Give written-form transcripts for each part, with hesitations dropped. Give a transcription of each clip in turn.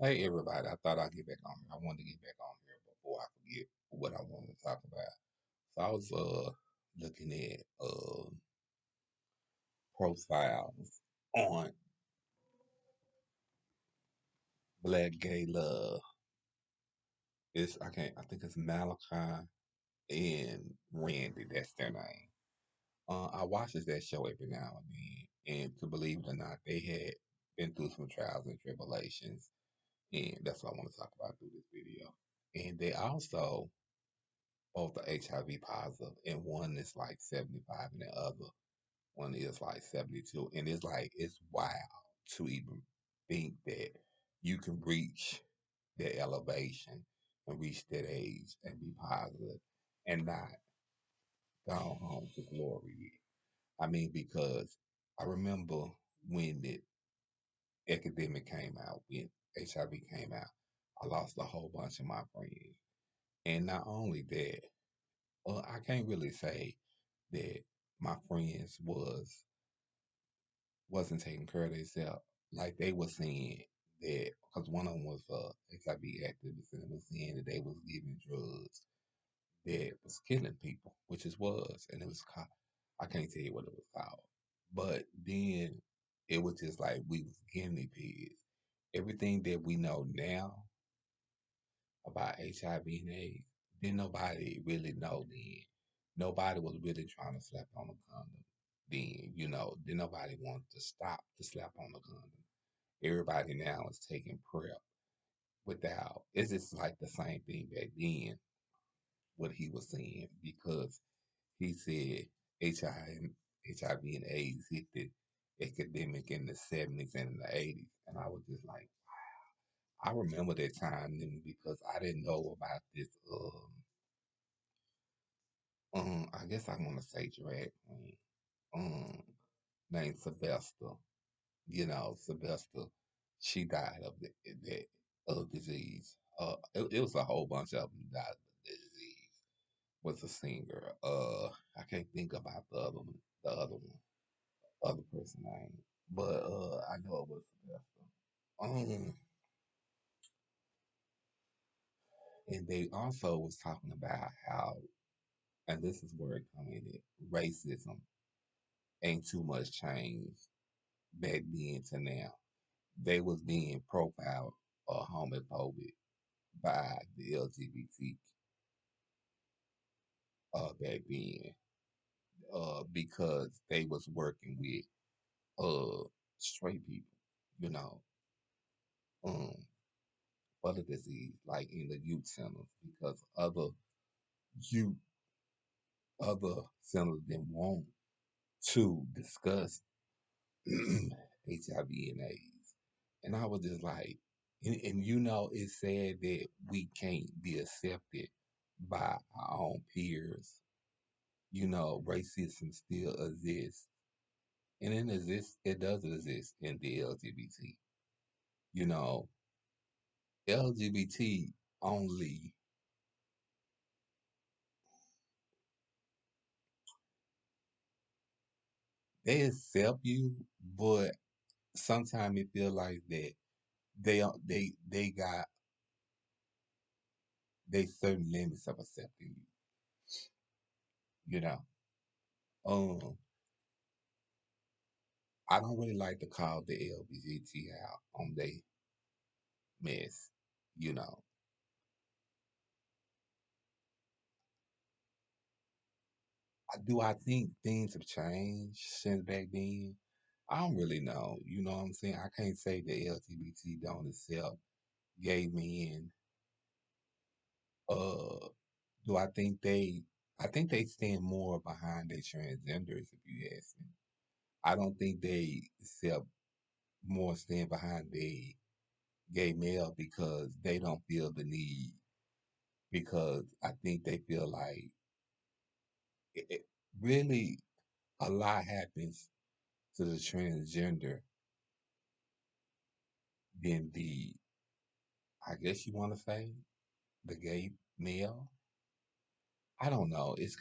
Hey everybody, I thought I'd get back on here. I wanted to get back on here before I forget what I wanted to talk about. So I was looking at profiles on Black Gay Love. I think it's Malachi and Randy, that's their name. I watches that show every now and then, and to believe it or not, they had been through some trials and tribulations, and that's what I want to talk about through this video. And they also both are HIV positive, and one is like 75, and the other one is like 72. And it's like, it's wild to even think that you can reach that elevation and reach that age and be positive and not go home to glory yet. I mean, because I remember when the epidemic came out, when HIV came out, I lost a whole bunch of my friends. And not only that, I can't really say that my friends wasn't taking care of themselves. Like they were saying that because one of them was HIV activist and was saying that they was giving drugs that was killing people, which it was, and it was called. I can't tell you what it was called, but then it was just like we was guinea pigs. Everything that we know now about HIV and AIDS, didn't nobody really know then. Nobody was really trying to slap on a condom then, didn't nobody want to stop to slap on a condom. Everybody now is taking PrEP without, it's just like the same thing back then, what he was saying, because he said HIV and AIDS hit the epidemic in the 70s and the 80s. And I was just like, I remember that time then because I didn't know about this I guess I want to say drag queen, um, named Sylvester. Sylvester, she died of that disease. It was a whole bunch of them died of the disease. Was a singer. I can't think about the other person name, but I know it was Sylvester. And they also was talking about how, and this is where it come in, racism ain't too much change back then to now. They was being profiled or homophobic by the LGBT back then because they was working with straight people, you know, um, for the disease, like in the youth centers, because youth, other centers didn't want to discuss HIV and AIDS. And I was just like, and it said that we can't be accepted by our own peers. Racism still exists. And it does exist in the LGBT. You know, LGBT only, they accept you, but sometimes it feel like that they got they certain limits of accepting you, you know. Um, I don't really like to call the LGBT out on they mess, you know. I think things have changed since back then? I don't really know. You know what I'm saying? I can't say the LGBT don't accept gay men. Uh, do I think they stand more behind their transgenders, if you ask me. I don't think they accept more stand behind the gay male because they don't feel the need. Because I think they feel like it really a lot happens to the transgender than I guess you want to say, the gay male. I don't know. It's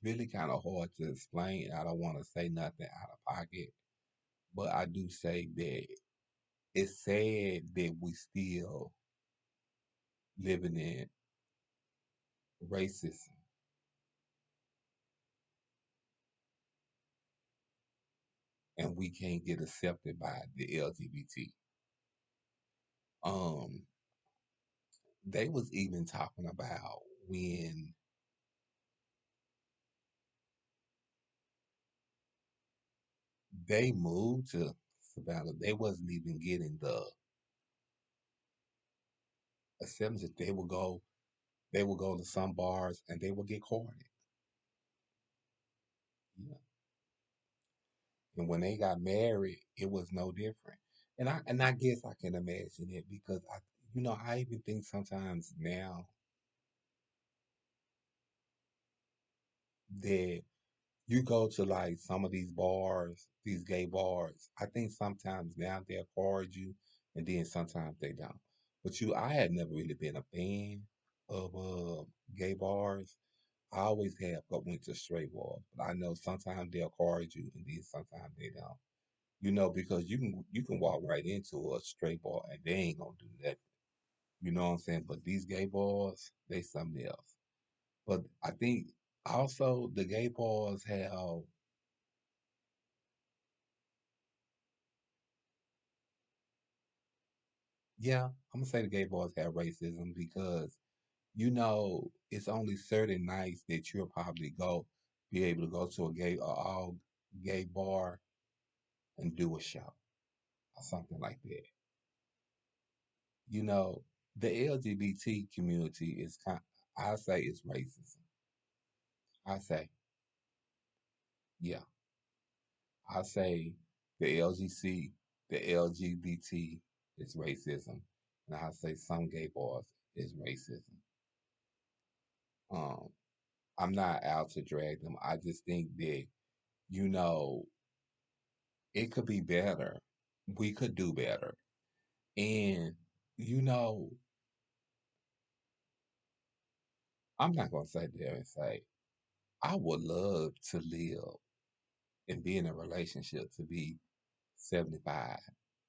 really kind of hard to explain. I don't want to say nothing out of pocket, but I do say that it's sad that we still living in racism, and we can't get accepted by the LGBT. Um, they was even talking about when they moved to Savannah, they wasn't even getting the acceptance. They would go to some bars and they would get courted. Yeah. And when they got married, it was no different. And I guess I can imagine it because I even think sometimes now that you go to like some of these bars, these gay bars, I think sometimes now they'll card you and then sometimes they don't. But I had never really been a fan of gay bars. I always have but went to straight bars. But I know sometimes they'll card you and then sometimes they don't. Because you can walk right into a straight bar and they ain't gonna do that. You know what I'm saying? But these gay bars, they something else. But I think also the gay bars have, yeah, I'm gonna say the gay bars have racism because it's only certain nights that you'll probably be able to go to a gay or all gay bar and do a show or something like that. You know, the LGBT community is I say it's racism. I say, yeah, I say the LGC, the LGBT is racism, and I say some gay bars is racism. Um, I'm not out to drag them. I just think that you know it could be better. We could do better, and you know, I'm not gonna sit there and say I would love to live and be in a relationship to be 75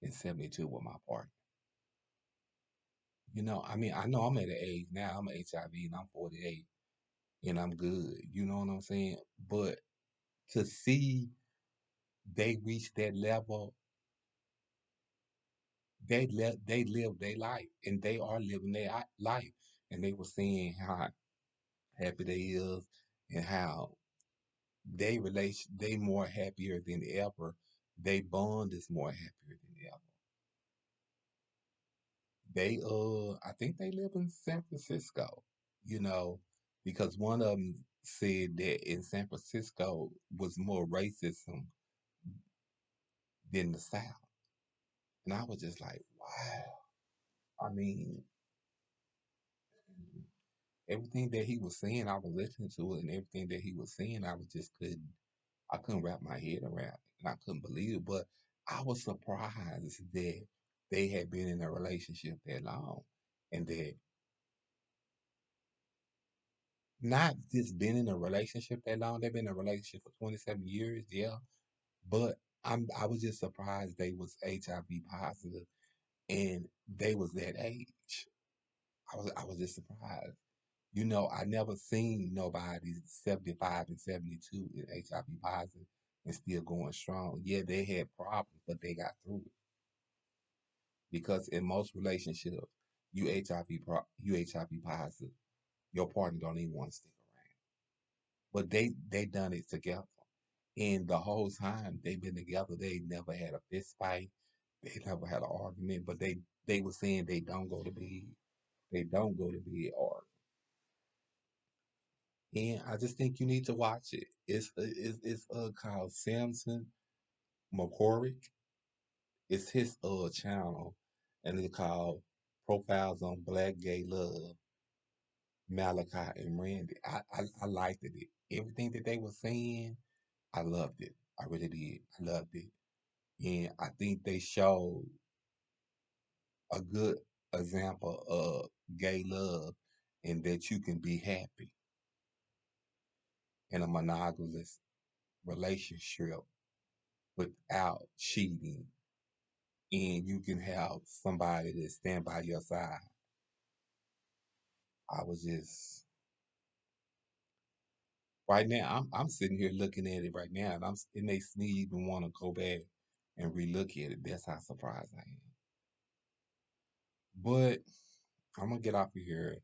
and 72 with my partner. I mean, I know I'm at an age now, I'm HIV and I'm 48 and I'm good. You know what I'm saying? But to see they reach that level, they live their life and they are living their life. And they were saying how happy they is and how they more happier than ever. They bond is more happier than ever. I think they live in San Francisco, you know, because one of them said that in San Francisco was more racism than the South. And I was just like, wow. I mean, everything that he was saying, I was listening to it, and everything that he was saying, I couldn't wrap my head around it, and I couldn't believe it. But I was surprised that they had been in a relationship that long, and that not just been in a relationship that long. They've been in a relationship for 27 years, yeah. But I was just surprised they was HIV positive and they was that age. I was just surprised. I never seen nobody 75 and 72 and HIV positive and still going strong. Yeah, they had problems, but they got through it. Because in most relationships, you HIV positive, your partner don't even want to stick around. But they done it together. And the whole time they've been together, they never had a fist fight. They never had an argument. But they were saying they don't go to bed. They don't go to bed or and I just think you need to watch it. It's called Samson McCorrick. It's his channel, and it's called Profiles on Black Gay Love, Malachi and Randy. I liked it. Everything that they were saying, I loved it. I really did. I loved it, and I think they showed a good example of gay love, and that you can be happy in a monogamous relationship without cheating and you can have somebody that stand by your side. I was just right now. I'm sitting here looking at it right now, and it makes me even want to go back and relook at it. That's how surprised I am. But I'm gonna get off of here,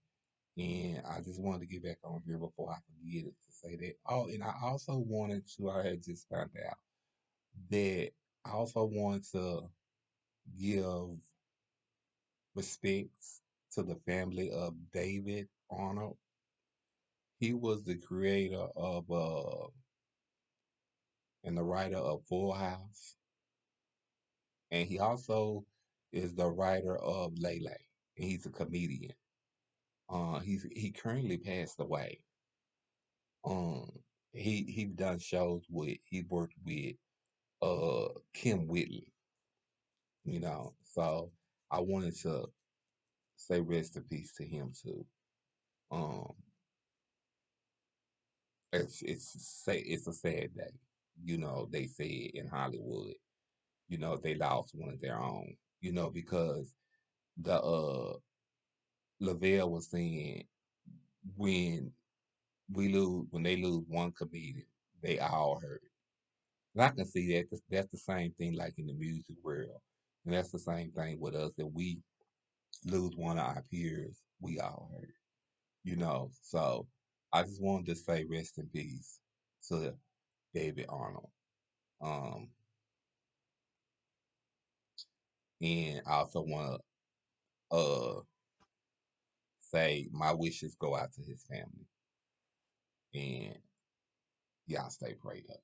and I just wanted to get back on here before I forget it to say that. Oh, and I also wanted to. I had just found out that I also want to give respects to the family of David Arnold. He was the creator of and the writer of Full House, and he also is the writer of Lele, and he's a comedian. He currently passed away. Um, he done shows with he worked with Kim Whitley, So I wanted to say rest in peace to him too. Um, it's a sad day. They say in Hollywood, they lost one of their own. Because the Lavelle was saying when when they lose one comedian, they all hurt. And I can see that that's the same thing like in the music world. And that's the same thing with us that we lose one of our peers, we all hurt. So I just wanted to say rest in peace to David Arnold. Um, and I also want to say my wishes go out to his family, and y'all stay prayed up.